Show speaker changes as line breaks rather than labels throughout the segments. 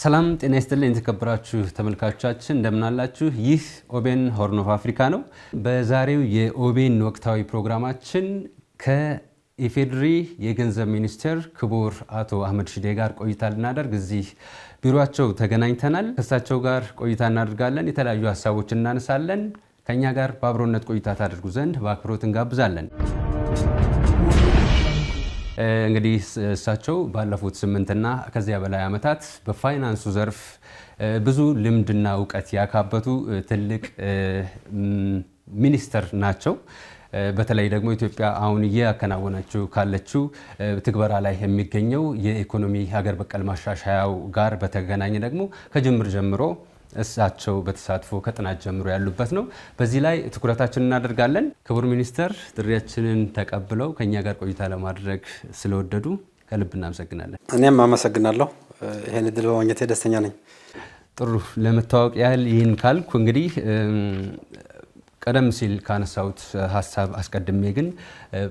ሰላም ጤና ይስጥልኝ የተከበራችሁ ተመልካቾቻችን እንደምን አላችሁ ይህ ኦቤን ሆርን ኦፍ አፍሪካ ነው በዛሬው የኦቤን ወቅታዊ ፕሮግራማችን ከኢፌድሪ የገንዘብ ሚኒስቴር ክቡር አቶ አህመድ ሺዴ ጋር ቆይታ ልናደርግ እዚህ ቢሮአቸው ተገናኝተናል ከሳቸው ጋር ቆይታ እናደርጋለን የተለያዩ ሐሳቦችን እናነሳለን ከኛ ጋር በአብሮነት ቆይታ ታደርጉ ዘንድ በአክብሮት እንጋብዛለን እንግዲህ እሳቸው ባለፉት 8 እና ከዚያ በላይ አመታት በፋይናንሱ ዘርፍ ብዙ ልምድና ዕውቀት ያካበቱ ትልቅ ሚኒስተር ናቸው በተለይ ደግሞ ኢትዮጵያ አሁን ያከናወነችው ካለችው ትግበራ ላይ የሚገኘው የኢኮኖሚ ሀገር በቀል ማሻሻያው ጋር በተገናኘ ደግሞ ከጅምር ጀምሮ እሳቸው በተሳትፎ ከጥናት ጀምሮ ያሉበት ነው በዚህ ላይ ትኩረታችንን እናደርጋለን ክቡር ሚኒስተር ጥሪያችንን ተቀብለው ከኛ ጋር ቆይታ ለማድረግ ስለወደዱ ከልብ እናመሰግናለን
እኔም አመሰግናለሁ ይሄን ድል በማግኘቴ ደስተኛ ነኝ
ጥሩ ለመታወቅ ያህል ይሄን ካልኩ እንግዲህ ቀደም ሲል ካነሳውት ሐሳብ አስቀድሜ ግን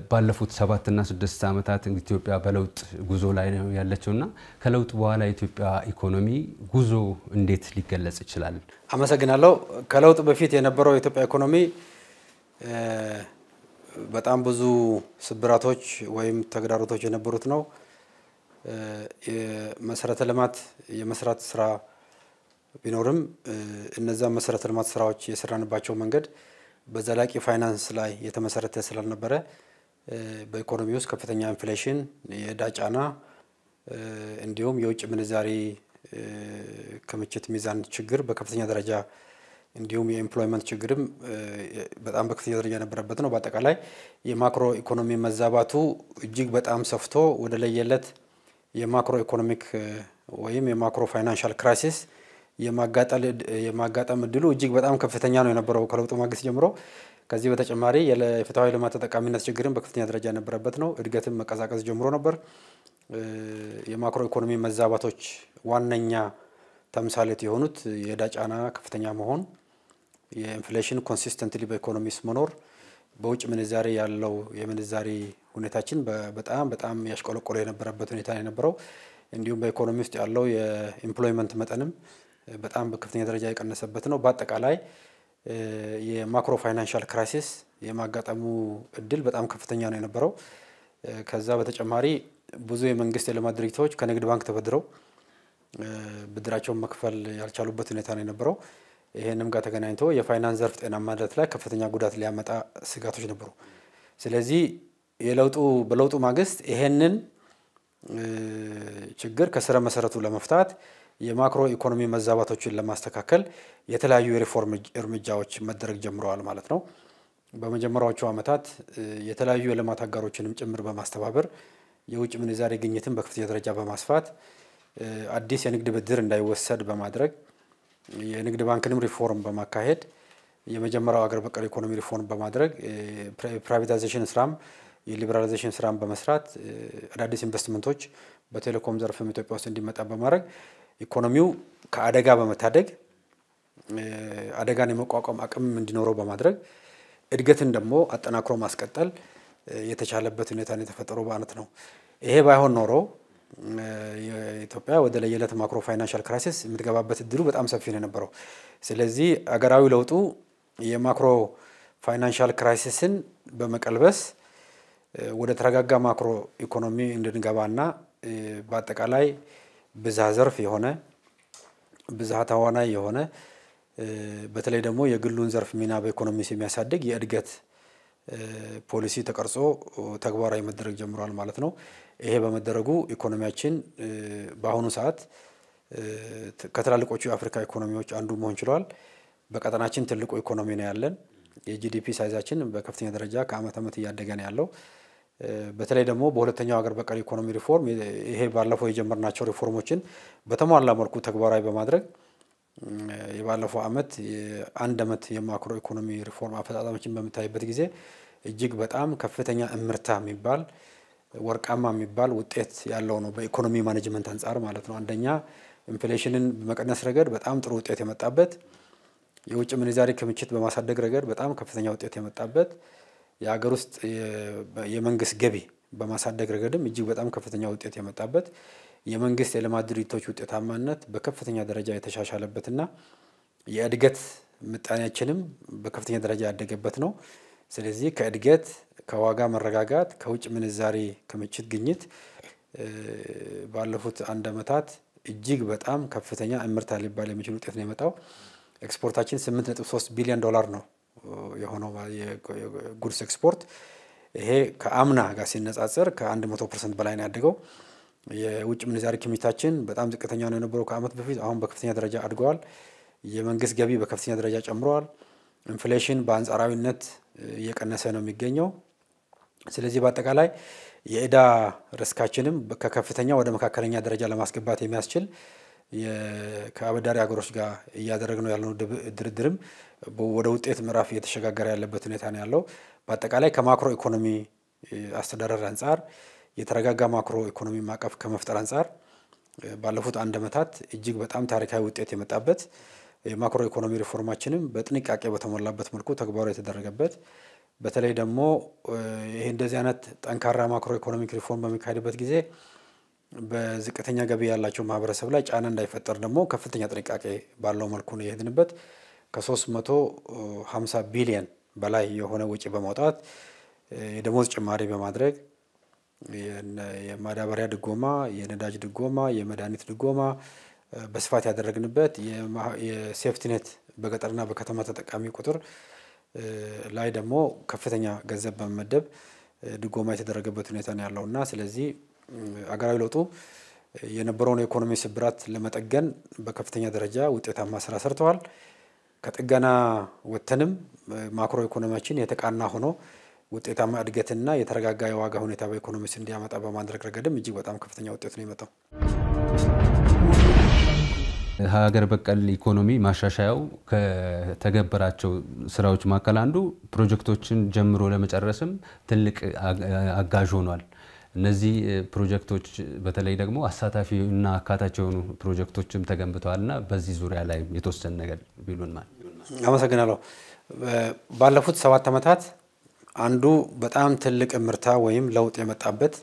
ባለፉት 7 እና 6 አመታት ኢትዮጵያ በለውጥ ጉዞ ላይ ነው ያለችውና ከለውጥ በኋላ ኢትዮጵያ ኢኮኖሚ ጉዞ እንዴት ሊገለጽ ይችላል
አመሰግናለሁ ከለውጥ በፊት የነበረው ኢትዮጵያ ኢኮኖሚ በጣም ብዙ ስብራቶች ወይም ተግዳሮቶች የነበሩት ነው የመሰረተ ልማት የመስራት ስራ ቢኖርም እነዛ መሰረተ ልማት ስራዎች የሰራንባቸው መንገድ በዘላቂ ፋይናንስ ላይ የተመሰረተ ስላልነበረ በኢኮኖሚ ውስጥ ከፍተኛ ኢንፍሌሽን የዳጫና እንዲሁም የውጭ ምንዛሪ ክምችት ሚዛን ችግር በከፍተኛ ደረጃ እንዲሁም የኤምፕሎይመንት ችግርም በጣም በከፍተኛ ደረጃ የነበረበት ነው በአጠቃላይ የማክሮ ኢኮኖሚ መዛባቱ እጅግ በጣም ሰፍቶ ወደ ለየለት የማክሮ ኢኮኖሚክ ወይም የማክሮ ፋይናንሻል ክራይሲስ የማጋጠም እድሉ እጅግ በጣም ከፍተኛ ነው የነበረው ከለውጡ ማግስት ጀምሮ ከዚህ በተጨማሪ የፍትሃዊ ልማት ተጠቃሚነት ችግርም በከፍተኛ ደረጃ የነበረበት ነው እድገትም መቀዛቀዝ ጀምሮ ነበር የማክሮ ኢኮኖሚ መዛባቶች ዋነኛ ተምሳሌት የሆኑት የዳጫና ከፍተኛ መሆን የኢንፍሌሽን ኮንሲስተንትሊ በኢኮኖሚስ መኖር በውጭ ምንዛሪ ያለው የምንዛሪ ሁኔታችን በጣም ያሽቆለቆለ የነበረበት ሁኔታ የነበረው እንዲሁም በኢኮኖሚ ውስጥ ያለው የኤምፕሎይመንት መጠንም በጣም በከፍተኛ ደረጃ የቀነሰበት ነው በአጠቃላይ የማክሮ ፋይናንሻል ክራይሲስ የማጋጠሙ እድል በጣም ከፍተኛ ነው የነበረው ከዛ በተጨማሪ ብዙ የመንግስት የልማት ድርጅቶች ከንግድ ባንክ ተበድረው ብድራቸውን መክፈል ያልቻሉበት ሁኔታ ነው የነበረው ይሄንም ጋር ተገናኝቶ የፋይናንስ ዘርፍ ጤናማነት ላይ ከፍተኛ ጉዳት ሊያመጣ ስጋቶች ነበሩ ስለዚህ በለውጡ ማግስት ይሄንን ችግር ከስረ መሰረቱ ለመፍታት የማክሮ ኢኮኖሚ መዛባቶችን ለማስተካከል የተለያዩ የሪፎርም እርምጃዎች መደረግ ጀምረዋል ማለት ነው በመጀመሪያዎቹ አመታት የተለያዩ የልማት አጋሮችንም ጭምር በማስተባበር የውጭ ምንዛሪ ግኝትን በከፍተኛ ደረጃ በማስፋት አዲስ የንግድ ብድር እንዳይወሰድ በማድረግ የንግድ ባንክንም ሪፎርም በማካሄድ የመጀመሪያው ሀገር በቀል ኢኮኖሚ ሪፎርም በማድረግ ፕራይቬታይዜሽን ስራም የሊበራላይዜሽን ስራም በመስራት አዳዲስ ኢንቨስትመንቶች በቴሌኮም ዘርፍም ኢትዮጵያ ውስጥ እንዲመጣ በማድረግ ኢኮኖሚው ከአደጋ በመታደግ አደጋን የመቋቋም አቅም እንዲኖረው በማድረግ እድገትን ደግሞ አጠናክሮ ማስቀጠል የተቻለበት ሁኔታ ነው የተፈጠረው በአነት ነው ይሄ ባይሆን ኖሮ የኢትዮጵያ ወደ ለየለት ማክሮ ፋይናንሻል ክራይሲስ የምትገባበት እድሉ በጣም ሰፊ ነው የነበረው ስለዚህ አገራዊ ለውጡ የማክሮ ፋይናንሻል ክራይሲስን በመቀልበስ ወደ ተረጋጋ ማክሮ ኢኮኖሚ እንድንገባና በአጠቃላይ ብዝሃ ዘርፍ የሆነ ብዝሃ ተዋናይ የሆነ በተለይ ደግሞ የግሉን ዘርፍ ሚና በኢኮኖሚ የሚያሳድግ የእድገት ፖሊሲ ተቀርጾ ተግባራዊ መደረግ ጀምሯል ማለት ነው ይሄ በመደረጉ ኢኮኖሚያችን በአሁኑ ሰዓት ከትላልቆቹ የአፍሪካ ኢኮኖሚዎች አንዱ መሆን ችሏል በቀጠናችን ትልቁ ኢኮኖሚ ነው ያለን የጂዲፒ ሳይዛችን በከፍተኛ ደረጃ ከአመት አመት እያደገ ነው ያለው በተለይ ደግሞ በሁለተኛው ሀገር በቀል ኢኮኖሚ ሪፎርም ይሄ ባለፈው የጀመርናቸው ሪፎርሞችን በተሟላ መልኩ ተግባራዊ በማድረግ የባለፈው አመት የአንድ አመት የማክሮ ኢኮኖሚ ሪፎርም አፈጻጸሞችን በመታየበት ጊዜ እጅግ በጣም ከፍተኛ እምርታ የሚባል ወርቃማ የሚባል ውጤት ያለው ነው በኢኮኖሚ ማኔጅመንት አንፃር ማለት ነው አንደኛ ኢንፍሌሽንን በመቀነስ ረገድ በጣም ጥሩ ውጤት የመጣበት የውጭ ምንዛሪ ክምችት በማሳደግ ረገድ በጣም ከፍተኛ ውጤት የመጣበት የሀገር ውስጥ የመንግስት ገቢ በማሳደግ ረገድም እጅግ በጣም ከፍተኛ ውጤት የመጣበት የመንግስት የልማት ድርጅቶች ውጤታማነት በከፍተኛ ደረጃ የተሻሻለበትና የእድገት ምጣኔያችንም በከፍተኛ ደረጃ ያደገበት ነው። ስለዚህ ከእድገት ከዋጋ መረጋጋት ከውጭ ምንዛሪ ክምችት ግኝት ባለፉት 1 ዓመታት እጅግ በጣም ከፍተኛ እምርታ ሊባል የሚችል ውጤት ነው የመጣው። ኤክስፖርታችን 8.3 ቢሊዮን ዶላር ነው የሆነው የጉድስ ኤክስፖርት። ይሄ ከአምና ጋር ሲነጻጸር ከ100% በላይ ነው ያደገው። የውጭ ምንዛሪ ክምችታችን በጣም ዝቅተኛ ነው የነበረው ከአመት በፊት፣ አሁን በከፍተኛ ደረጃ አድገዋል። የመንግስት ገቢ በከፍተኛ ደረጃ ጨምሯል። ኢንፍሌሽን በአንጻራዊነት እየቀነሰ ነው የሚገኘው። ስለዚህ በአጠቃላይ የዕዳ ሪስካችንም ከከፍተኛ ወደ መካከለኛ ደረጃ ለማስገባት የሚያስችል ከአበዳሪ ሀገሮች ጋር እያደረግነው ያለው ድርድርም ወደ ውጤት ምዕራፍ እየተሸጋገረ ያለበት ሁኔታ ነው ያለው። በአጠቃላይ ከማክሮ ኢኮኖሚ አስተዳደር አንጻር የተረጋጋ ማክሮ ኢኮኖሚ ማዕቀፍ ከመፍጠር አንጻር ባለፉት 1 ዓመታት እጅግ በጣም ታሪካዊ ውጤት የመጣበት የማክሮ ኢኮኖሚ ሪፎርማችንም በጥንቃቄ በተሞላበት መልኩ ተግባራዊ የተደረገበት፣ በተለይ ደግሞ ይሄ እንደዚህ አይነት ጠንካራ ማክሮ ኢኮኖሚክ ሪፎርም በሚካሄድበት ጊዜ በዝቅተኛ ገቢ ያላቸው ማህበረሰብ ላይ ጫና እንዳይፈጠር ደግሞ ከፍተኛ ጥንቃቄ ባለው መልኩ ነው የሄድንበት። ከ350 ቢሊዮን በላይ የሆነ ወጪ በማውጣት የደሞዝ ጭማሪ በማድረግ የማዳበሪያ ድጎማ፣ የነዳጅ ድጎማ፣ የመድኃኒት ድጎማ በስፋት ያደረግንበት የሴፍቲኔት በገጠርና በከተማ ተጠቃሚ ቁጥር ላይ ደግሞ ከፍተኛ ገንዘብ በመመደብ ድጎማ የተደረገበት ሁኔታ ነው ያለውና ስለዚህ አገራዊ ለውጡ የነበረውን የኢኮኖሚ ስብራት ለመጠገን በከፍተኛ ደረጃ ውጤታማ ስራ ሰርተዋል። ከጥገና ወጥተንም ማክሮ ኢኮኖሚያችን የተቃና ሆኖ ውጤታማ እድገትና የተረጋጋ የዋጋ ሁኔታ በኢኮኖሚስ እንዲያመጣ በማድረግ ረገድም እጅግ በጣም ከፍተኛ ውጤት ነው የመጣው።
ሀገር በቀል ኢኮኖሚ ማሻሻያው ከተገበራቸው ስራዎች መካከል አንዱ ፕሮጀክቶችን ጀምሮ ለመጨረስም ትልቅ አጋዥ ሆኗል። እነዚህ ፕሮጀክቶች በተለይ ደግሞ አሳታፊና አካታች የሆኑ ፕሮጀክቶችም ተገንብተዋልና በዚህ ዙሪያ ላይ የተወሰነ ነገር ቢሉን ማለት ነው።
አመሰግናለሁ። ባለፉት 7 ዓመታት አንዱ በጣም ትልቅ ምርታ ወይም ለውጥ የመጣበት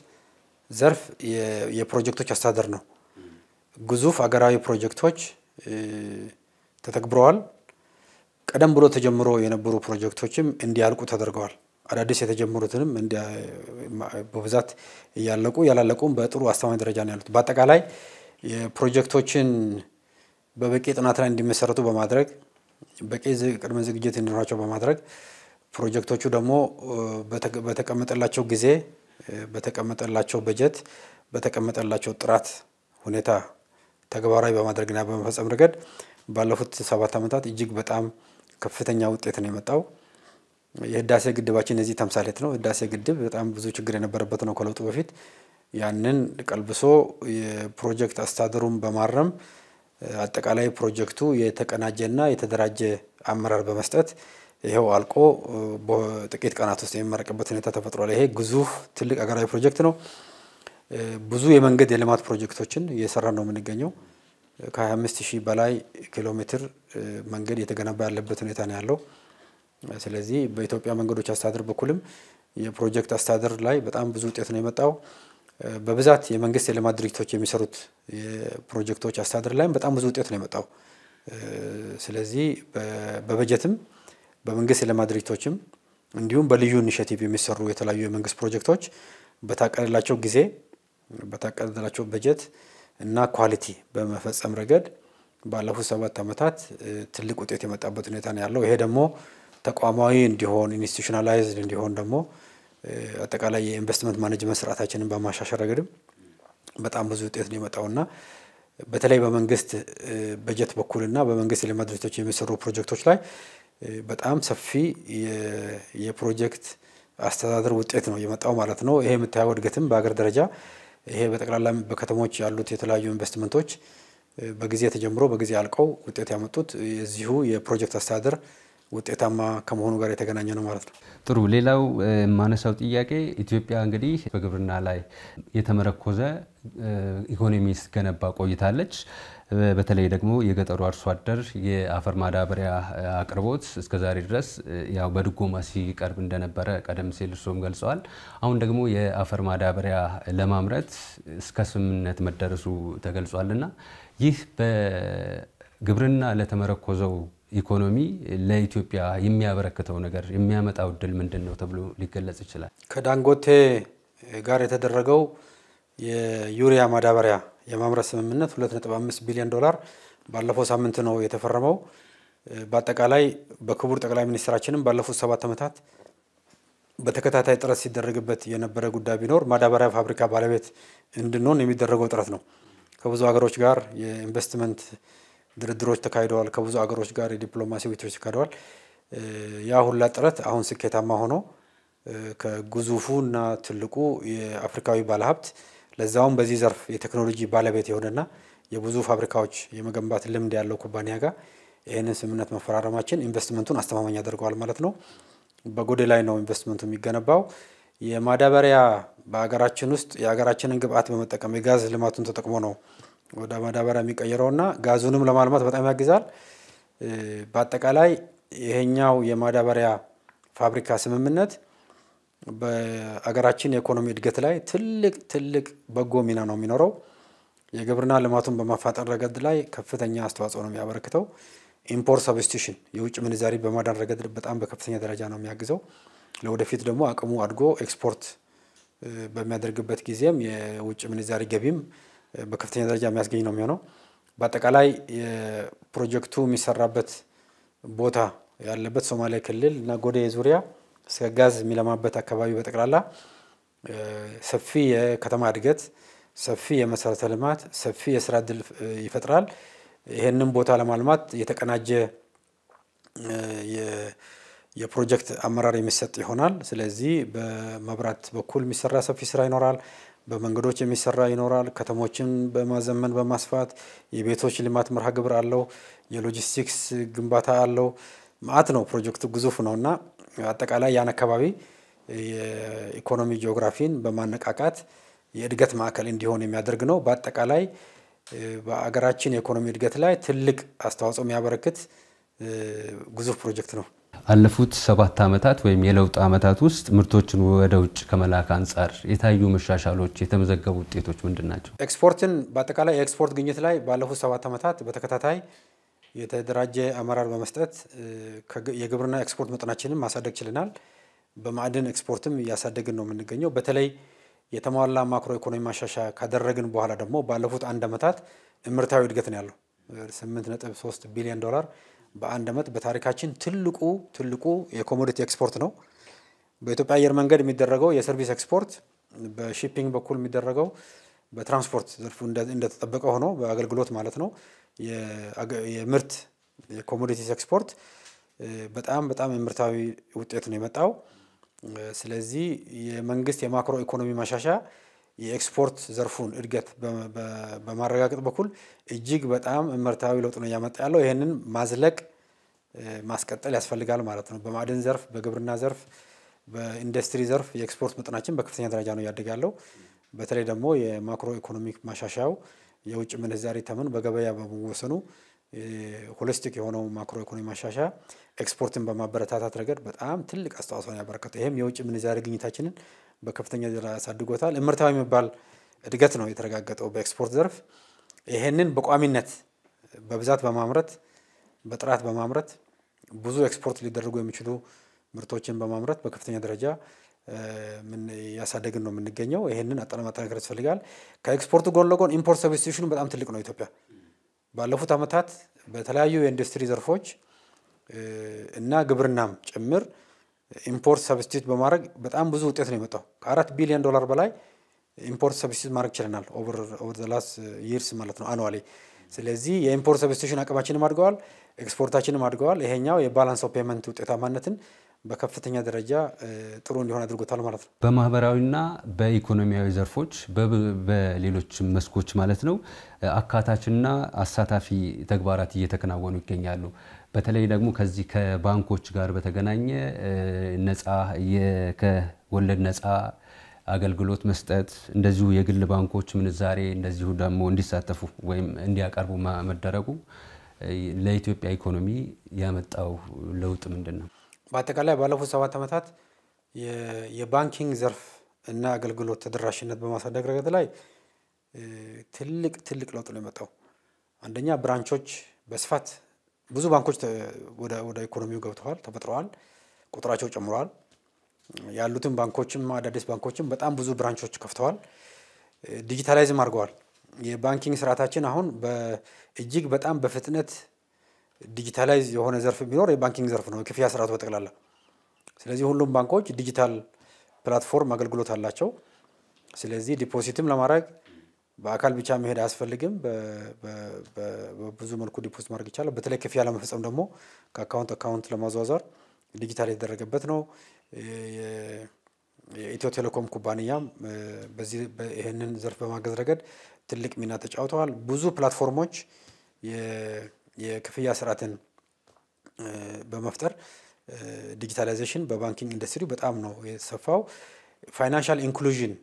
ዘርፍ የፕሮጀክቶች አስተዳደር ነው። ግዙፍ አገራዊ ፕሮጀክቶች ተተግብረዋል። ቀደም ብሎ ተጀምሮ የነበሩ ፕሮጀክቶችም እንዲያልቁ ተደርገዋል። አዳዲስ የተጀመሩትንም በብዛት እያለቁ ያላለቁም በጥሩ አስተማማኝ ደረጃ ነው ያሉት። በአጠቃላይ የፕሮጀክቶችን በበቂ ጥናት ላይ እንዲመሰረቱ በማድረግ በቂ ቅድመ ዝግጅት እንዲኖራቸው በማድረግ ፕሮጀክቶቹ ደግሞ በተቀመጠላቸው ጊዜ፣ በተቀመጠላቸው በጀት፣ በተቀመጠላቸው ጥራት ሁኔታ ተግባራዊ በማድረግና በመፈጸም ረገድ ባለፉት 7 ዓመታት እጅግ በጣም ከፍተኛ ውጤት ነው የመጣው። የህዳሴ ግድባችን እዚህ ተምሳሌት ነው። ህዳሴ ግድብ በጣም ብዙ ችግር የነበረበት ነው ከለውጡ በፊት። ያንን ቀልብሶ የፕሮጀክት አስተዳደሩን በማረም አጠቃላይ ፕሮጀክቱ የተቀናጀና የተደራጀ አመራር በመስጠት ይሄው አልቆ በጥቂት ቀናት ውስጥ የሚመረቅበት ሁኔታ ተፈጥሯል። ይሄ ግዙፍ ትልቅ አገራዊ ፕሮጀክት ነው። ብዙ የመንገድ የልማት ፕሮጀክቶችን እየሰራ ነው የምንገኘው። ከ25000 በላይ ኪሎ ሜትር መንገድ የተገነባ ያለበት ሁኔታ ነው ያለው። ስለዚህ በኢትዮጵያ መንገዶች አስተዳደር በኩልም የፕሮጀክት አስተዳደር ላይ በጣም ብዙ ውጤት ነው የመጣው። በብዛት የመንግስት የልማት ድርጅቶች የሚሰሩት የፕሮጀክቶች አስተዳደር ላይም በጣም ብዙ ውጤት ነው የመጣው። ስለዚህ በበጀትም በመንግስት የልማት ድርጅቶችም እንዲሁም በልዩ ኢኒሼቲቭ የሚሰሩ የተለያዩ የመንግስት ፕሮጀክቶች በታቀደላቸው ጊዜ፣ በታቀደላቸው በጀት እና ኳሊቲ በመፈጸም ረገድ ባለፉት 7 ዓመታት ትልቅ ውጤት የመጣበት ሁኔታ ነው ያለው። ይሄ ደግሞ ተቋማዊ እንዲሆን ኢንስቲቱሽናላይዝድ እንዲሆን ደግሞ አጠቃላይ የኢንቨስትመንት ማኔጅመንት ስርዓታችንን በማሻሻል ረገድም በጣም ብዙ ውጤት ነው የመጣውና በተለይ በመንግስት በጀት በኩልና በመንግስት የልማት ድርጅቶች የሚሰሩ ፕሮጀክቶች ላይ በጣም ሰፊ የፕሮጀክት አስተዳደር ውጤት ነው የመጣው ማለት ነው። ይሄ የምታየው እድገትም በአገር ደረጃ ይሄ በጠቅላላ በከተሞች ያሉት የተለያዩ ኢንቨስትመንቶች በጊዜ ተጀምሮ በጊዜ አልቀው ውጤት ያመጡት የዚሁ የፕሮጀክት አስተዳደር ውጤታማ ከመሆኑ ጋር የተገናኘ ነው ማለት ነው።
ጥሩ። ሌላው ማነሳው ጥያቄ ኢትዮጵያ እንግዲህ በግብርና ላይ የተመረኮዘ ኢኮኖሚ ስትገነባ ቆይታለች። በተለይ ደግሞ የገጠሩ አርሶ አደር የአፈር ማዳበሪያ አቅርቦት እስከዛሬ ድረስ ያው በድጎማ ሲቀርብ እንደነበረ ቀደም ሲል እርሶም ገልጸዋል። አሁን ደግሞ የአፈር ማዳበሪያ ለማምረት እስከ ስምምነት መደረሱ ተገልጿልና ይህ በግብርና ለተመረኮዘው ኢኮኖሚ ለኢትዮጵያ የሚያበረክተው ነገር የሚያመጣው ድል ምንድነው ተብሎ ሊገለጽ ይችላል?
ከዳንጎቴ ጋር የተደረገው የዩሪያ ማዳበሪያ የማምረት ስምምነት $2.5 ቢሊዮን ባለፈው ሳምንት ነው የተፈረመው። በአጠቃላይ በክቡር ጠቅላይ ሚኒስትራችንም ባለፉት 7 ዓመታት በተከታታይ ጥረት ሲደረግበት የነበረ ጉዳይ ቢኖር ማዳበሪያ ፋብሪካ ባለቤት እንድንሆን የሚደረገው ጥረት ነው። ከብዙ ሀገሮች ጋር የኢንቨስትመንት ድርድሮች ተካሂደዋል። ከብዙ ሀገሮች ጋር የዲፕሎማሲ ውይይቶች ተካሂደዋል። ያ ሁላ ጥረት አሁን ስኬታማ ሆኖ ከግዙፉና ትልቁ የአፍሪካዊ ባለሀብት ለዛውም በዚህ ዘርፍ የቴክኖሎጂ ባለቤት የሆነና የብዙ ፋብሪካዎች የመገንባት ልምድ ያለው ኩባንያ ጋር ይህንን ስምምነት መፈራረማችን ኢንቨስትመንቱን አስተማማኝ ያደርገዋል ማለት ነው። በጎዴ ላይ ነው ኢንቨስትመንቱ የሚገነባው። የማዳበሪያ በሀገራችን ውስጥ የሀገራችንን ግብአት በመጠቀም የጋዝ ልማቱን ተጠቅሞ ነው ወደ ማዳበሪያ የሚቀየረውና ጋዙንም ለማልማት በጣም ያግዛል። በአጠቃላይ ይሄኛው የማዳበሪያ ፋብሪካ ስምምነት በአገራችን የኢኮኖሚ እድገት ላይ ትልቅ በጎ ሚና ነው የሚኖረው። የግብርና ልማቱን በማፋጠን ረገድ ላይ ከፍተኛ አስተዋጽኦ ነው የሚያበረክተው። ኢምፖርት ሰብስቲቱሽን የውጭ ምንዛሪ በማዳን ረገድ በጣም በከፍተኛ ደረጃ ነው የሚያግዘው። ለወደፊት ደግሞ አቅሙ አድጎ ኤክስፖርት በሚያደርግበት ጊዜም የውጭ ምንዛሪ ገቢም በከፍተኛ ደረጃ የሚያስገኝ ነው የሚሆነው። በአጠቃላይ የፕሮጀክቱ የሚሰራበት ቦታ ያለበት ሶማሌ ክልል እና ጎዴ ዙሪያ እስከ ጋዝ የሚለማበት አካባቢ በጠቅላላ ሰፊ የከተማ እድገት፣ ሰፊ የመሰረተ ልማት፣ ሰፊ የስራ ዕድል ይፈጥራል። ይሄንን ቦታ ለማልማት የተቀናጀ የፕሮጀክት አመራር የሚሰጥ ይሆናል። ስለዚህ በመብራት በኩል የሚሰራ ሰፊ ስራ ይኖራል። በመንገዶች የሚሰራ ይኖራል። ከተሞችን በማዘመን በማስፋት የቤቶች ልማት መርሃ ግብር አለው። የሎጂስቲክስ ግንባታ አለው። ማአት ነው ፕሮጀክቱ ግዙፍ ነውና አጠቃላይ ያን አካባቢ የኢኮኖሚ ጂኦግራፊን በማነቃቃት የእድገት ማዕከል እንዲሆን የሚያደርግ ነው። በአጠቃላይ በአገራችን የኢኮኖሚ እድገት ላይ ትልቅ አስተዋጽኦ የሚያበረክት ግዙፍ ፕሮጀክት ነው።
አለፉት 7 ዓመታት ወይም የለውጥ ዓመታት ውስጥ ምርቶችን ወደ ውጭ ከመላክ አንፃር የታዩ መሻሻሎች፣ የተመዘገቡ ውጤቶች ምንድናቸው?
ኤክስፖርትን በአጠቃላይ የኤክስፖርት ግኝት ላይ ባለፉት 7 ዓመታት በተከታታይ የተደራጀ አመራር በመስጠት የግብርና ኤክስፖርት መጠናችንን ማሳደግ ችለናል። በማዕድን ኤክስፖርትም እያሳደግን ነው የምንገኘው። በተለይ የተሟላ ማክሮ ኢኮኖሚ ማሻሻያ ካደረግን በኋላ ደግሞ ባለፉት 1 ዓመታት እምርታዊ እድገት ነው ያለው። $8.3 ቢሊዮን በአንድ ዓመት በታሪካችን ትልቁ የኮሞዲቲ ኤክስፖርት ነው። በኢትዮጵያ አየር መንገድ የሚደረገው የሰርቪስ ኤክስፖርት፣ በሺፒንግ በኩል የሚደረገው በትራንስፖርት ዘርፉ እንደተጠበቀ ሆኖ በአገልግሎት ማለት ነው የምርት የኮሞዲቲስ ኤክስፖርት በጣም ምርታዊ ውጤት ነው የመጣው። ስለዚህ የመንግስት የማክሮ ኢኮኖሚ ማሻሻያ የኤክስፖርት ዘርፉን እድገት በማረጋገጥ በኩል እጅግ በጣም ምርታዊ ለውጥ ነው ያመጣ ያለው። ይሄንን ማዝለቅ ማስቀጠል ያስፈልጋል ማለት ነው። በማዕድን ዘርፍ፣ በግብርና ዘርፍ፣ በኢንዱስትሪ ዘርፍ የኤክስፖርት መጠናችን በከፍተኛ ደረጃ ነው ያደጋለው። በተለይ ደግሞ የማክሮ ኢኮኖሚክ ማሻሻያው የውጭ ምንዛሪ ተመን በገበያ በመወሰኑ ሆሊስቲክ የሆነው ማክሮ ኢኮኖሚ ማሻሻያ ኤክስፖርትን በማበረታታት ረገድ በጣም ትልቅ አስተዋጽኦ ያበረከተው። ይሄም የውጭ ምንዛሪ ግኝታችንን በከፍተኛ ደረጃ አሳድጎታል። እምርታዊ የሚባል እድገት ነው የተረጋገጠው በኤክስፖርት ዘርፍ። ይሄንን በቋሚነት በብዛት በማምረት በጥራት በማምረት ብዙ ኤክስፖርት ሊደረጉ የሚችሉ ምርቶችን በማምረት በከፍተኛ ደረጃ ያሳደግን ነው የምንገኘው። ይሄንን አጠናክረን ያስፈልጋል። ከኤክስፖርቱ ጎን ለጎን ኢምፖርት ሰብስቲቱሽኑ በጣም ትልቅ ነው። ኢትዮጵያ ባለፉት ዓመታት በተለያዩ የኢንዱስትሪ ዘርፎች እና ግብርናም ጭምር ኢምፖርት ሰብስቲቱት በማድረግ በጣም ብዙ ውጤት ነው የመጣው። ከ$4 ቢሊዮን በላይ ኢምፖርት ሰብስቲቱት ማድረግ ችለናል ኦቨር ዘ ላስት ይርስ ማለት ነው አኑዋሊ። ስለዚህ የኢምፖርት ሰብስቲቱሽን አቅማችንም አድገዋል፣ ኤክስፖርታችንም አድገዋል። ይሄኛው የባላንስ ኦፍ ፔመንት ውጤታማነትን በከፍተኛ ደረጃ ጥሩ እንዲሆን አድርጎታል ማለት ነው።
በማህበራዊና በኢኮኖሚያዊ ዘርፎች በሌሎች መስኮች ማለት ነው አካታችና አሳታፊ ተግባራት እየተከናወኑ ይገኛሉ። በተለይ ደግሞ ከዚህ ከባንኮች ጋር በተገናኘ ነፃ ከወለድ ነፃ አገልግሎት መስጠት እንደዚሁ የግል ባንኮች ምንዛሬ እንደዚሁ ደግሞ እንዲሳተፉ ወይም እንዲያቀርቡ መደረጉ ለኢትዮጵያ ኢኮኖሚ ያመጣው ለውጥ ምንድነው?
በአጠቃላይ ባለፉት 7 ዓመታት የባንኪንግ ዘርፍ እና አገልግሎት ተደራሽነት በማሳደግ ረገድ ላይ ትልቅ ለውጥ ነው የመጣው። አንደኛ ብራንቾች በስፋት ብዙ ባንኮች ወደ ኢኮኖሚው ገብተዋል፣ ተፈጥረዋል፣ ቁጥራቸው ጨምሯል። ያሉትን ባንኮችም አዳዲስ ባንኮችም በጣም ብዙ ብራንቾች ከፍተዋል፣ ዲጂታላይዝም አድርገዋል። የባንኪንግ ስርዓታችን አሁን እጅግ በጣም በፍጥነት ዲጂታላይዝ የሆነ ዘርፍ ቢኖር የባንኪንግ ዘርፍ ነው፣ የክፍያ ስርዓቱ በጠቅላላ። ስለዚህ ሁሉም ባንኮች ዲጂታል ፕላትፎርም አገልግሎት አላቸው። ስለዚህ ዲፖዚትም ለማድረግ በአካል ብቻ መሄድ አያስፈልግም፣ በብዙ መልኩ ዲፖዚት ማድረግ ይቻላል። በተለይ ክፍያ ለመፈጸም ደግሞ ከአካውንት አካውንት ለማዘዋወር ዲጂታል የተደረገበት ነው። የኢትዮ ቴሌኮም ኩባንያም በዚህ ይሄንን ዘርፍ በማገዝ ረገድ ትልቅ ሚና ተጫውተዋል። ብዙ ፕላትፎርሞች የክፍያ ስርዓትን በመፍጠር ዲጂታላይዜሽን በባንኪንግ ኢንዱስትሪ በጣም ነው የተሰፋው። ፋይናንሻል ኢንክሉዥን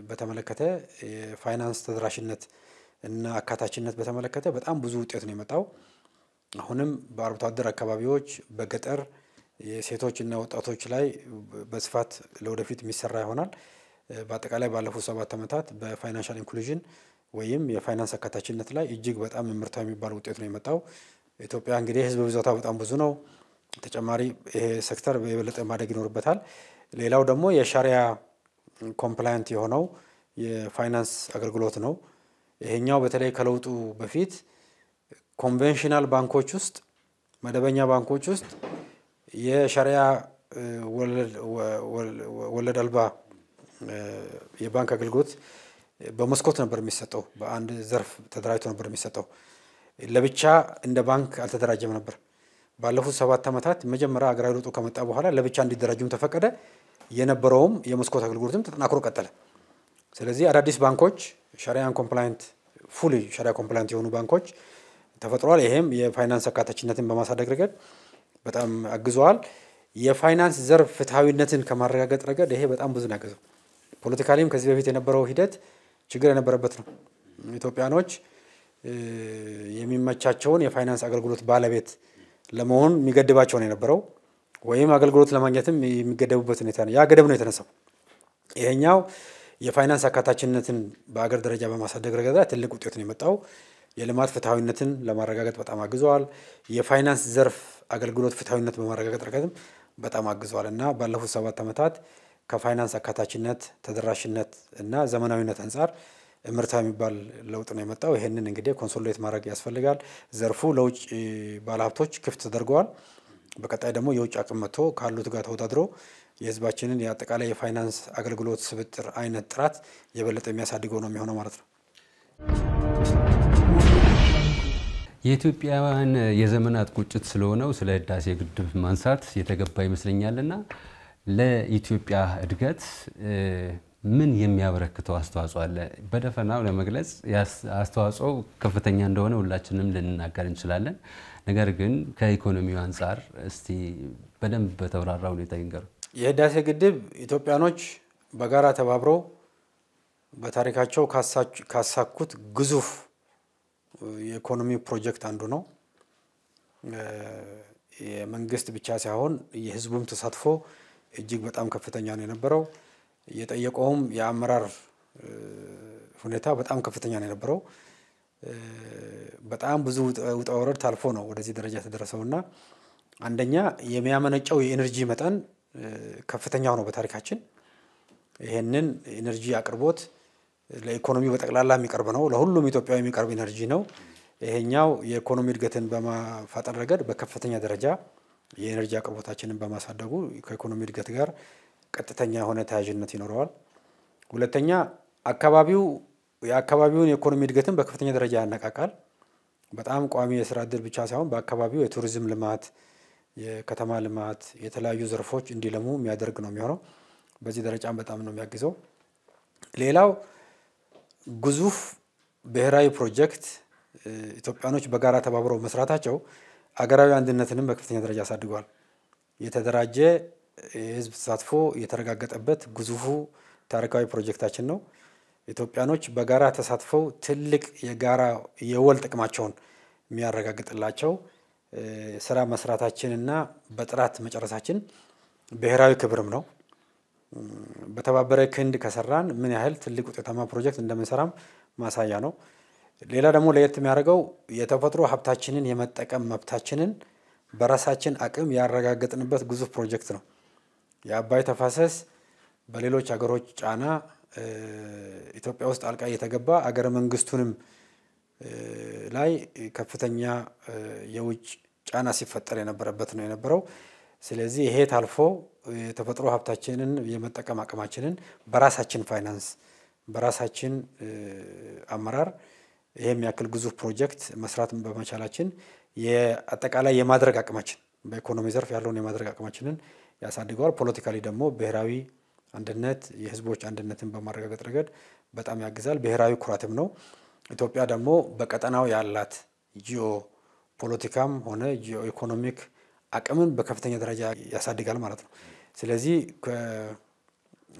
በተመለከተ የፋይናንስ ተደራሽነት እና አካታችነት በተመለከተ በጣም ብዙ ውጤት ነው የመጣው። አሁንም በአርብቶ አደር አካባቢዎች በገጠር የሴቶች እና ወጣቶች ላይ በስፋት ለወደፊት የሚሰራ ይሆናል። በአጠቃላይ ባለፉት 7 ዓመታት በፋይናንሻል ኢንክሉዥን ወይም የፋይናንስ አካታችነት ላይ እጅግ በጣም ምርታዊ የሚባል ውጤት ነው የመጣው። ኢትዮጵያ እንግዲህ ህዝብ ብዛቷ በጣም ብዙ ነው። ተጨማሪ ይሄ ሴክተር የበለጠ ማደግ ይኖርበታል። ሌላው ደግሞ የሻሪያ ኮምፕላይንት የሆነው የፋይናንስ አገልግሎት ነው። ይሄኛው በተለይ ከለውጡ በፊት ኮንቬንሽናል ባንኮች ውስጥ መደበኛ ባንኮች ውስጥ የሻሪያ ወለድ አልባ የባንክ አገልግሎት በመስኮት ነበር የሚሰጠው፣ በአንድ ዘርፍ ተደራጅቶ ነበር የሚሰጠው። ለብቻ እንደ ባንክ አልተደራጀም ነበር። ባለፉት 7 ዓመታት መጀመሪያ አገራዊ ለውጡ ከመጣ በኋላ ለብቻ እንዲደራጁም ተፈቀደ። የነበረውም የመስኮት አገልግሎትም ተጠናክሮ ቀጠለ። ስለዚህ አዳዲስ ባንኮች ሻሪያን ኮምፕላይንት ፉሊ ሻሪያ ኮምፕላይንት የሆኑ ባንኮች ተፈጥሯል። ይሄም የፋይናንስ አካታችነትን በማሳደግ ረገድ በጣም አግዟል። የፋይናንስ ዘርፍ ፍትሃዊነትን ከማረጋገጥ ረገድ ይሄ በጣም ብዙ ነው ያገዘው። ፖለቲካሊም ከዚህ በፊት የነበረው ሂደት ችግር የነበረበት ነው። ኢትዮጵያኖች የሚመቻቸውን የፋይናንስ አገልግሎት ባለቤት ለመሆን የሚገድባቸው ነው የነበረው፣ ወይም አገልግሎት ለማግኘትም የሚገደቡበት ሁኔታ ነው። ያ ገደብ ነው የተነሳው። ይሄኛው የፋይናንስ አካታችነትን በአገር ደረጃ በማሳደግ ረገድ ትልቅ ውጤት ነው የመጣው። የልማት ፍትሃዊነትን ለማረጋገጥ በጣም አግዟል። የፋይናንስ ዘርፍ አገልግሎት ፍትሃዊነት በማረጋገጥ ረገድም በጣም አግዟል እና ባለፉት 7 ዓመታት ከፋይናንስ አካታችነት ተደራሽነት እና ዘመናዊነት አንፃር ምርታዊ የሚባል ለውጥ ነው የመጣው። ይሄንን እንግዲህ ኮንሶሊዴት ማድረግ ያስፈልጋል። ዘርፉ ለውጭ ባለሀብቶች ክፍት ተደርገዋል። በቀጣይ ደግሞ የውጭ አቅም መጥቶ ካሉት ጋር ተወዳድሮ የህዝባችንን የአጠቃላይ የፋይናንስ አገልግሎት ስብጥር አይነት ጥራት የበለጠ የሚያሳድገው ነው የሚሆነው ማለት ነው።
የኢትዮጵያውያን የዘመናት ቁጭት ስለሆነው ስለ ህዳሴ ግድብ ማንሳት የተገባ ይመስለኛልና ለኢትዮጵያ እድገት ምን የሚያበረክተው አስተዋጽኦ አለ? በደፈናው ለመግለጽ አስተዋጽኦ ከፍተኛ እንደሆነ ሁላችንም ልንናገር እንችላለን። ነገር ግን ከኢኮኖሚው አንፃር እስቲ በደንብ በተብራራ ሁኔታ ይንገሩ።
የህዳሴ ግድብ ኢትዮጵያኖች በጋራ ተባብረው በታሪካቸው ካሳኩት ግዙፍ የኢኮኖሚ ፕሮጀክት አንዱ ነው። የመንግስት ብቻ ሳይሆን የህዝቡም ተሳትፎ እጅግ በጣም ከፍተኛ ነው የነበረው። የጠየቀውም የአመራር ሁኔታ በጣም ከፍተኛ ነው የነበረው። በጣም ብዙ ውጣ ውረድ ታልፎ ነው ወደዚህ ደረጃ ተደረሰውና አንደኛ የሚያመነጨው የኤነርጂ መጠን ከፍተኛው ነው በታሪካችን። ይሄንን ኤነርጂ አቅርቦት ለኢኮኖሚ በጠቅላላ የሚቀርብ ነው፣ ለሁሉም ኢትዮጵያዊ የሚቀርብ ኤነርጂ ነው። ይሄኛው የኢኮኖሚ እድገትን በማፋጠን ረገድ በከፍተኛ ደረጃ የኤነርጂ አቅርቦታችንን በማሳደጉ ከኢኮኖሚ እድገት ጋር ቀጥተኛ የሆነ ተያያዥነት ይኖረዋል። ሁለተኛ የአካባቢውን የኢኮኖሚ እድገትን በከፍተኛ ደረጃ ያነቃቃል። በጣም ቋሚ የስራ ዕድል ብቻ ሳይሆን በአካባቢው የቱሪዝም ልማት፣ የከተማ ልማት፣ የተለያዩ ዘርፎች እንዲለሙ የሚያደርግ ነው የሚሆነው። በዚህ ደረጃም በጣም ነው የሚያግዘው። ሌላው ግዙፍ ብሔራዊ ፕሮጀክት ኢትዮጵያኖች በጋራ ተባብረው መስራታቸው አገራዊ አንድነትንም በከፍተኛ ደረጃ አሳድጓል። የተደራጀ የህዝብ ተሳትፎ የተረጋገጠበት ግዙፉ ታሪካዊ ፕሮጀክታችን ነው። ኢትዮጵያኖች በጋራ ተሳትፈው ትልቅ የጋራ የወል ጥቅማቸውን የሚያረጋግጥላቸው ስራ መስራታችንና በጥራት መጨረሳችን ብሔራዊ ክብርም ነው። በተባበረ ክንድ ከሰራን ምን ያህል ትልቅ ውጤታማ ፕሮጀክት እንደምንሰራም ማሳያ ነው። ሌላ ደግሞ ለየት የሚያደርገው የተፈጥሮ ሀብታችንን የመጠቀም መብታችንን በራሳችን አቅም ያረጋገጥንበት ግዙፍ ፕሮጀክት ነው። የአባይ ተፋሰስ በሌሎች ሀገሮች ጫና ኢትዮጵያ ውስጥ ጣልቃ እየተገባ አገረ መንግስቱንም ላይ ከፍተኛ የውጭ ጫና ሲፈጠር የነበረበት ነው የነበረው። ስለዚህ ይሄ ታልፎ የተፈጥሮ ሀብታችንን የመጠቀም አቅማችንን በራሳችን ፋይናንስ በራሳችን አመራር ይሄ የሚያክል ግዙፍ ፕሮጀክት መስራት በመቻላችን የአጠቃላይ የማድረግ አቅማችን በኢኮኖሚ ዘርፍ ያለውን የማድረግ አቅማችንን ያሳድገዋል። ፖለቲካሊ ደግሞ ብሔራዊ አንድነት የህዝቦች አንድነትን በማረጋገጥ ረገድ በጣም ያግዛል። ብሔራዊ ኩራትም ነው። ኢትዮጵያ ደግሞ በቀጠናው ያላት ጂኦ ፖለቲካም ሆነ ጂኦ ኢኮኖሚክ አቅምን በከፍተኛ ደረጃ ያሳድጋል ማለት ነው። ስለዚህ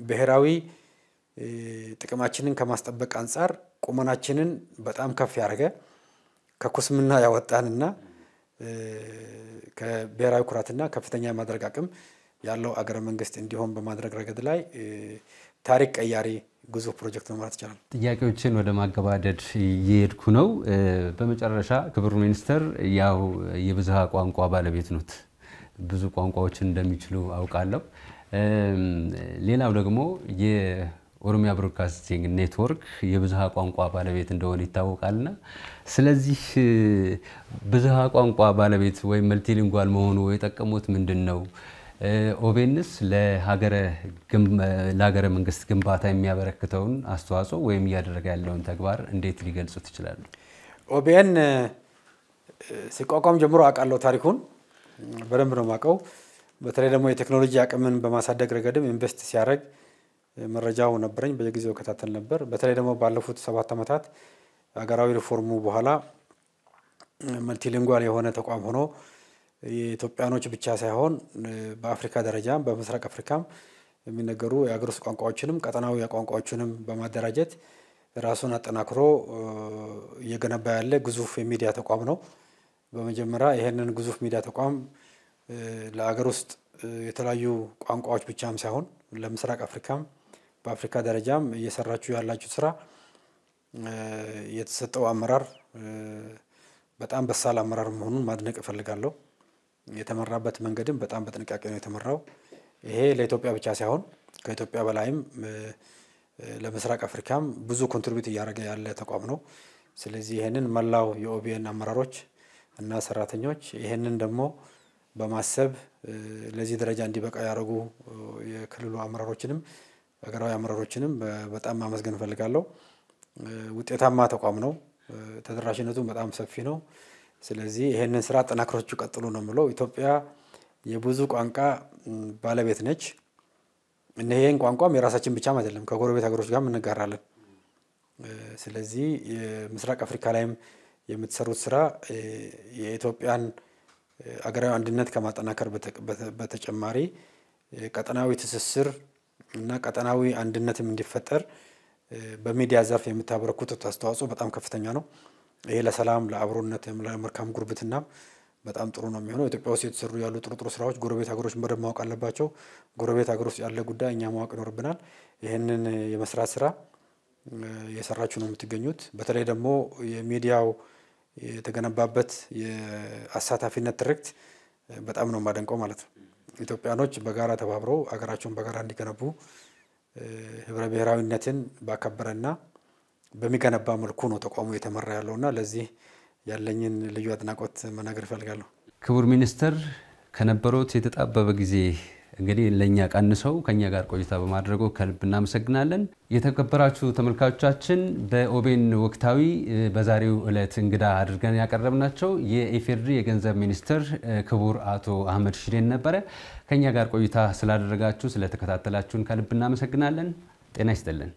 ብሔራዊ ጥቅማችንን ከማስጠበቅ አንፃር ቁመናችንን በጣም ከፍ ያደረገ ከኩስምና ያወጣንና ከብሔራዊ ኩራትና ከፍተኛ የማድረግ አቅም ያለው አገረ መንግስት እንዲሆን በማድረግ ረገድ ላይ ታሪክ ቀያሪ ግዙፍ ፕሮጀክት ነው ማለት ይቻላል።
ጥያቄዎችን ወደ ማገባደድ እየሄድኩ ነው። በመጨረሻ ክቡር ሚኒስተር ያው የብዝሃ ቋንቋ ባለቤት ኖት፣ ብዙ ቋንቋዎችን እንደሚችሉ አውቃለሁ። ሌላው ደግሞ የኦሮሚያ ብሮድካስቲንግ ኔትወርክ የብዝሃ ቋንቋ ባለቤት እንደሆነ ይታወቃልና ስለዚህ ብዝሃ ቋንቋ ባለቤት ወይም መልቲሊንጓል መሆኑ የጠቀሙት ምንድነው? ኦቤንስ ለሀገረ መንግስት ግንባታ የሚያበረክተውን አስተዋጽኦ ወይም እያደረገ ያለውን ተግባር እንዴት ሊገልጹት ይችላሉ?
ኦቤን ሲቋቋም ጀምሮ አውቃለሁ፣ ታሪኩን በደንብ ነው የማውቀው። በተለይ ደግሞ የቴክኖሎጂ አቅምን በማሳደግ ረገድም ኢንቨስት ሲያደርግ መረጃው ነበረኝ፣ በየጊዜው ከታተል ነበር። በተለይ ደግሞ ባለፉት 7 ዓመታት ሀገራዊ ሪፎርሙ በኋላ መልቲሊንጓል የሆነ ተቋም ሆኖ የኢትዮጵያኖች ብቻ ሳይሆን በአፍሪካ ደረጃም በምስራቅ አፍሪካም የሚነገሩ የሀገር ውስጥ ቋንቋዎችንም ቀጠናዊ ቋንቋዎችንም በማደራጀት ራሱን አጠናክሮ እየገነባ ያለ ግዙፍ የሚዲያ ተቋም ነው። በመጀመሪያ ይሄንን ግዙፍ ሚዲያ ተቋም ለሀገር ውስጥ የተለያዩ ቋንቋዎች ብቻም ሳይሆን ለምስራቅ አፍሪካም በአፍሪካ ደረጃም እየሰራችሁ ያላችሁ ስራ የተሰጠው አመራር በጣም በሳል አመራር መሆኑን ማድነቅ እፈልጋለሁ። የተመራበት መንገድም በጣም በጥንቃቄ ነው የተመራው። ይሄ ለኢትዮጵያ ብቻ ሳይሆን ከኢትዮጵያ በላይም ለምስራቅ አፍሪካም ብዙ ኮንትሪቢዩት እያደረገ ያለ ተቋም ነው። ስለዚህ ይሄንን መላው የኦቢኤን አመራሮች እና ሰራተኞች ይሄንን ደግሞ በማሰብ ለዚህ ደረጃ እንዲበቃ ያደረጉ የክልሉ አመራሮችንም ሀገራዊ አመራሮችንም በጣም ማመስገን እፈልጋለሁ። ውጤታማ ተቋም ነው። ተደራሽነቱ በጣም ሰፊ ነው። ስለዚህ ይሄንን ስራ አጠናክራችሁ ቀጥሉ ነው የምለው። ኢትዮጵያ የብዙ ቋንቋ ባለቤት ነች። እነዚህን ቋንቋም የራሳችን ብቻም አይደለም፣ ከጎረቤት ሀገሮች ጋር እንጋራለን። ስለዚህ የምስራቅ አፍሪካ ላይም የምትሰሩት ስራ የኢትዮጵያን አገራዊ አንድነት ከማጠናከር በተጨማሪ ቀጠናዊ ትስስር እና ቀጠናዊ አንድነትም እንዲፈጠር በሚዲያ ዘርፍ የምታበረክቱት አስተዋጽኦ በጣም ከፍተኛ ነው። ይሄ ለሰላም ለአብሮነት ለመልካም ጉርብትና በጣም ጥሩ ነው የሚሆነው። ኢትዮጵያ ውስጥ የተሰሩ ያሉ ጥሩ ስራዎች ጎረቤት ሀገሮች በደንብ ማወቅ አለባቸው። ጎረቤት ሀገር ውስጥ ያለ ጉዳይ እኛ ማወቅ ይኖርብናል። ይሄንን የመስራት ስራ የሰራችሁ ነው የምትገኙት። በተለይ ደግሞ የሚዲያው የተገነባበት የአሳታፊነት ትርክት በጣም ነው የማደንቀው ማለት ነው። ኢትዮጵያኖች በጋራ ተባብረው ሀገራቸውን በጋራ እንዲገነቡ ህብረ ብሔራዊነትን ባከበረና በሚገነባ መልኩ ነው ተቋሙ የተመራ ያለውና ለዚህ ያለኝን ልዩ አድናቆት መናገር እፈልጋለሁ።
ክቡር ሚኒስተር ከነበሩት የተጣበበ ጊዜ እንግዲህ ለኛ ቀንሰው ከኛ ጋር ቆይታ በማድረጉ ከልብ እናመሰግናለን። የተከበራችሁ ተመልካቾቻችን በኦቤን ወቅታዊ በዛሬው ዕለት እንግዳ አድርገን ያቀረብናቸው የኢፌድሪ የገንዘብ ሚኒስትር ክቡር አቶ አህመድ ሺዴን ነበረ። ከኛ ጋር ቆይታ ስላደረጋችሁ ስለተከታተላችሁን ከልብ እናመሰግናለን። ጤና ይስጥልን።